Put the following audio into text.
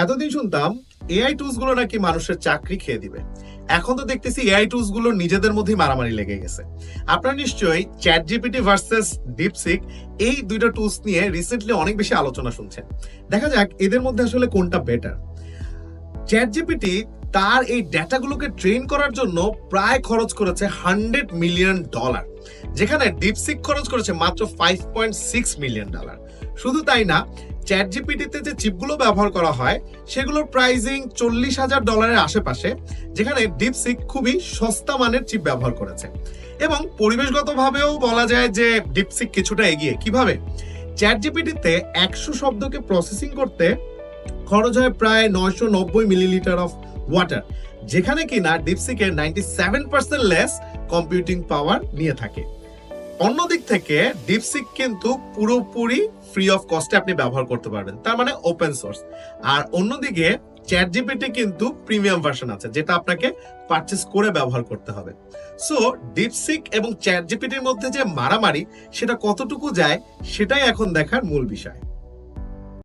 এতদিন শুনতাম AI tools গুলো নাকি মানুষের চাকরি খেয়ে দিবে। এখন তো দেখতেছি এআই টুলস গুলো নিজেদের মধ্যেই মারামারি লেগে গেছে। আপনারা নিশ্চয়ই চ্যাট জিপিটি ভার্সেস ডিপসিক এই দুইটা টুলস নিয়ে রিসেন্টলি অনেক বেশি আলোচনা শুনছেন। দেখা যাক এদের মধ্যে আসলে কোনটা বেটার। চ্যাট জিপিটি তার এই ডেটাগুলোকে ট্রেন করার জন্য প্রায় খরচ করেছে $100 মিলিয়ন, যেখানে ডিপসিক খরচ করেছে মাত্র $5.6 মিলিয়ন। শুধু তাই না, চ্যাট জিপিটিতে যে চিপগুলো ব্যবহার করা হয় সেগুলোর প্রাইসিং $40,000 আশেপাশে, যেখানে ডিপসিক খুবই সস্তা মানের চিপ ব্যবহার করেছে। এবং পরিবেশগতভাবেও বলা যায় যে ডিপসিক কিছুটা এগিয়ে। কিভাবে? চ্যাট জিপিটিতে 100 শব্দকে প্রসেসিং করতে খরচ হয় প্রায় 990 মিলিলিটার অফ ওয়াটার, যেখানে কিনা ডিপসিকের 97% লেস কম্পিউটিং পাওয়ার নিয়ে থাকে। অন্যদিক থেকে ডিপসিক কিন্তু পুরোপুরি ফ্রি অফ কস্টে আপনি ব্যবহার করতে পারবেন, তার মানে ওপেন সোর্স। আর অন্যদিকে চ্যাট জিপিটি কিন্তু প্রিমিয়াম ভার্সন আছে, যেটা আপনাকে পারচেজ করে ব্যবহার করতে হবে। সো ডিপসিক এবং চ্যাট জিপিটির মধ্যে যে মারামারি, সেটা কতটুকু যায় সেটাই এখন দেখার মূল বিষয়।